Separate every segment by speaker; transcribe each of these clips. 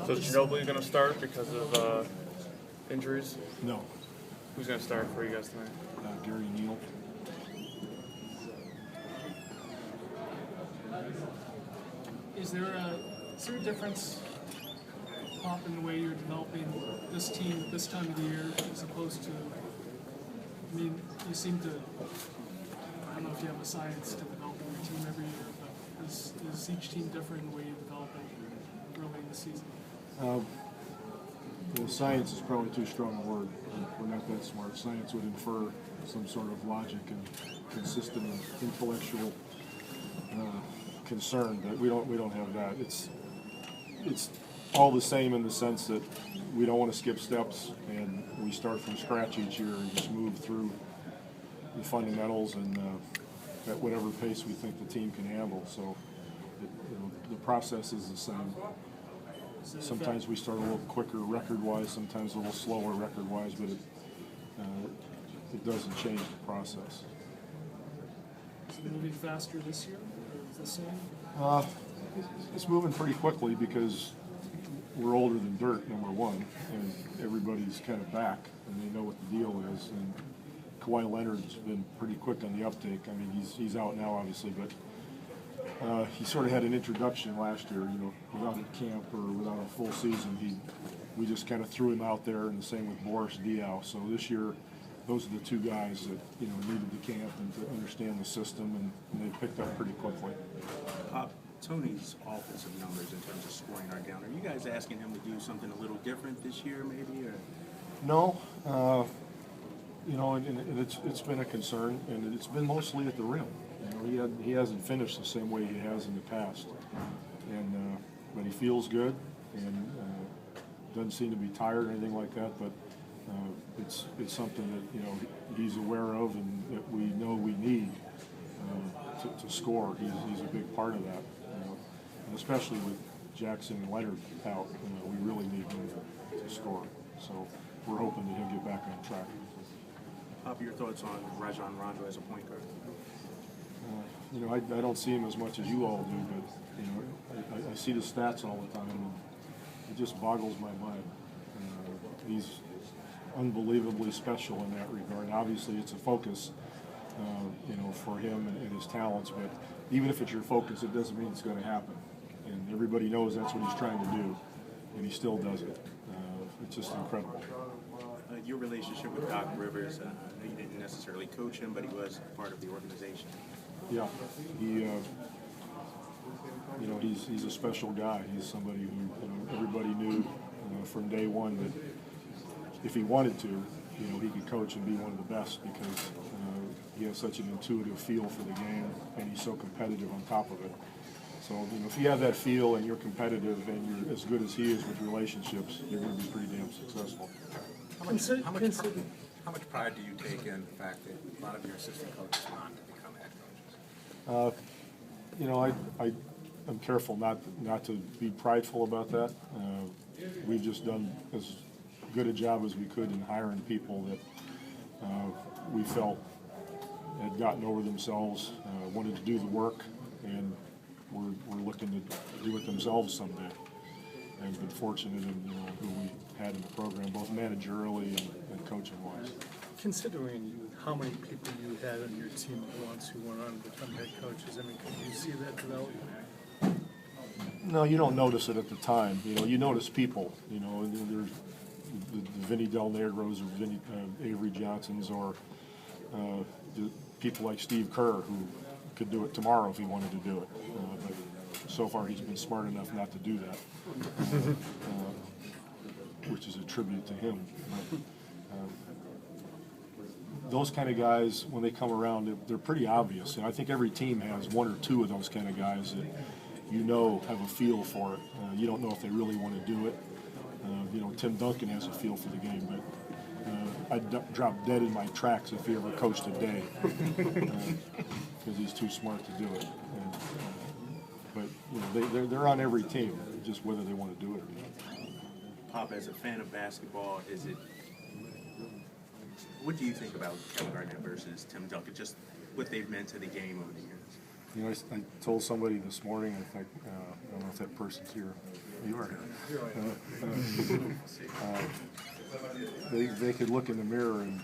Speaker 1: So is Ginobili going to start because of injuries?
Speaker 2: No.
Speaker 1: Who's going to start for you guys tonight?
Speaker 2: Gary Neal.
Speaker 3: Is there a difference, Pop, in the way you're developing this team at this time of the year as opposed to, I mean, you seem to, I don't know if you have a science to developing your team every year, but is each team different in the way you develop it early in the season?
Speaker 2: Science is probably too strong a word. We're not that smart. Science would infer some sort of logic and consistent and intellectual concern, but we don't have that. It's all the same in the sense that we don't want to skip steps, and we start from scratch each year and just move through the fundamentals and at whatever pace we think the team can handle. So the process is the same. Sometimes we start a little quicker record-wise, sometimes a little slower record-wise, but it doesn't change the process.
Speaker 3: Is it moving faster this year, or is it the same?
Speaker 2: It's moving pretty quickly because we're older than dirt, number one, and everybody's kind of back, and they know what the deal is. And Kawhi Leonard's been pretty quick on the uptake. I mean, he's out now, obviously, but he sort of had an introduction last year, without a camp or without a full season. We just kind of threw him out there, and the same with Boris Diaw. So this year, those are the two guys that needed the camp and to understand the system, and they picked up pretty quickly.
Speaker 4: Tony's offensive numbers in terms of scoring are down. Are you guys asking him to do something a little different this year, maybe? Or?
Speaker 2: No, and it's been a concern, and it's been mostly at the rim. He hasn't finished the same way he has in the past, and but he feels good and doesn't seem to be tired or anything like that. But it's something that he's aware of and that we know we need to score. He's a big part of that, and especially with Jackson and Leonard out, we really need him to score. So we're hoping that he'll get back on track.
Speaker 4: Pop, your thoughts on Rajon Rondo as a point guard?
Speaker 2: I don't see him as much as you all do, but I see the stats all the time, and it just boggles my mind. He's unbelievably special in that regard. Obviously, it's a focus, for him and his talents. But even if it's your focus, it doesn't mean it's going to happen. And everybody knows that's what he's trying to do, and he still does it. It's just incredible.
Speaker 4: Your relationship with Doc Rivers, I know you didn't necessarily coach him, but he was part of the organization.
Speaker 2: Yeah, he's a special guy. He's somebody who everybody knew from day one that if he wanted to, he could coach and be one of the best because he has such an intuitive feel for the game, and he's so competitive on top of it. So, if you have that feel and you're competitive and you're as good as he is with relationships, you're going to be pretty damn successful.
Speaker 5: How much pride do you take in the fact that a lot of your assistant coaches went on to become head coaches?
Speaker 2: I'm careful not to be prideful about that. We've just done as good a job as we could in hiring people that we felt had gotten over themselves, wanted to do the work, and were looking to do it themselves someday. And been fortunate in who we had in the program, both managerially and coaching-wise.
Speaker 6: Considering how many people you had on your team at once who went on to become head coaches, I mean, could you see that developing?
Speaker 2: No, you don't notice it at the time. You notice people. There's the Vinny Del Negros or Avery Johnsons or the people like Steve Kerr who could do it tomorrow if he wanted to do it. But so far he's been smart enough not to do that, which is a tribute to him. But, those kind of guys, when they come around, they're pretty obvious. And I think every team has one or two of those kind of guys that have a feel for it. You don't know if they really want to do it. Tim Duncan has a feel for the game, but I'd drop dead in my tracks if he ever coached a day because he's too smart to do it. But they're on every team, just whether they want to do it or not.
Speaker 4: Pop, as a fan of basketball, what do you think about Kevin Garnett versus Tim Duncan, just what they've meant to the game over the years?
Speaker 2: I told somebody this morning, I don't know if that person's here, You are. They could look in the mirror and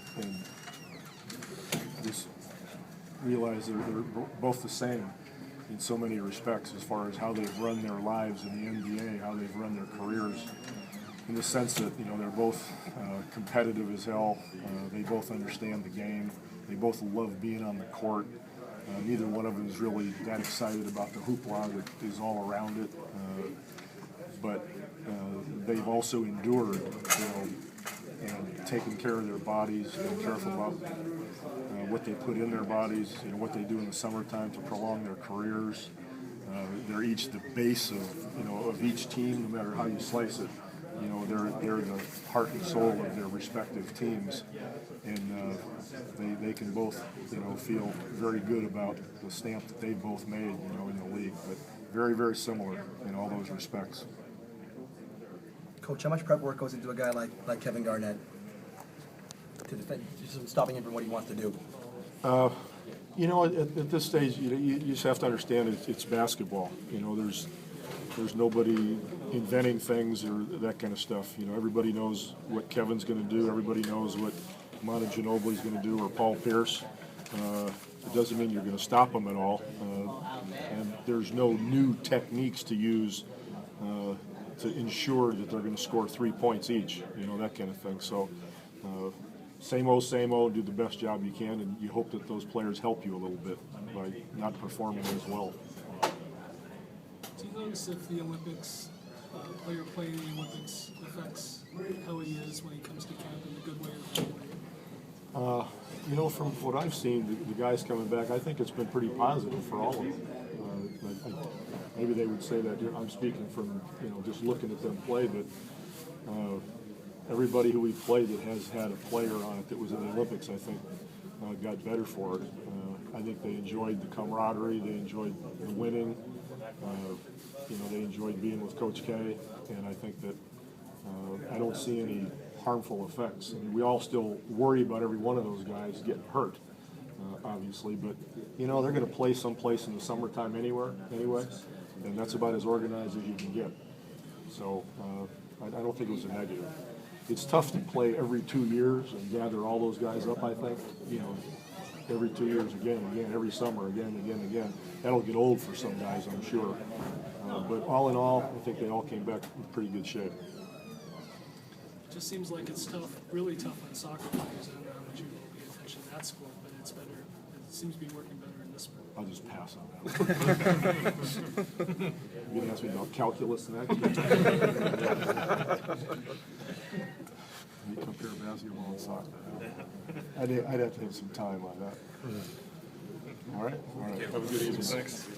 Speaker 2: just realize they're both the same in so many respects as far as how they've run their lives in the NBA, how they've run their careers, in the sense that, you know, they're both competitive as hell. They both understand the game. They both love being on the court. Neither one of them is really that excited about the hoopla that is all around it. But they've also endured, you know, and taken care of their bodies, been careful about what they put in their bodies, you know, what they do in the summertime to prolong their careers. They're each the base of, you know, of each team, no matter how you slice it. You know, they're the heart and soul of their respective teams, and they can both, you know, feel very good about the stamp that they both made, you know, in the league. But very, very similar in all those respects.
Speaker 7: Coach, how much prep work goes into a guy like Kevin Garnett to defend, just stopping him from what he wants to do?
Speaker 2: You know, at this stage, you just have to understand it's basketball. You know, there's nobody inventing things or that kind of stuff. You know, everybody knows what Kevin's going to do. Everybody knows what Manu Ginobili's going to do, or Paul Pierce. It doesn't mean you're going to stop them at all. And there's no new techniques to use to ensure that they're going to score 3 points each. You know, that kind of thing. So same old, do the best job you can, and you hope that those players help you a little bit by not performing as well.
Speaker 3: Do you notice if the Olympics, player playing in the Olympics affects how he is when he comes to camp in a good way or a bad way?
Speaker 2: You know, from what I've seen, the guys coming back, I think it's been pretty positive for all of them. Maybe they would say that I'm speaking from, you know, just looking at them play, but everybody who we've played that has had a player on it that was in the Olympics, I think, got better for it. I think they enjoyed the camaraderie, they enjoyed the winning. You know, they enjoyed being with Coach K, and I think that I don't see any harmful effects. I mean, we all still worry about every one of those guys getting hurt, obviously, but you know, they're going to play someplace in the summertime anyway, and that's about as organized as you can get. So I don't think it was a negative. It's tough to play every 2 years and gather all those guys up, I think. You know, every 2 years again, every summer again. That'll get old for some guys, I'm sure. But all in all, I think they all came back in pretty good shape.
Speaker 3: It just seems like it's tough, really tough on soccer players. I don't know how much you pay attention to that sport, but it's better. It seems to be working better in this sport.
Speaker 2: I'll just pass on that. You're going to ask me about calculus next? You compare basketball and soccer. I'd have to have some time on that. All right? All right. Have a good evening. Thanks.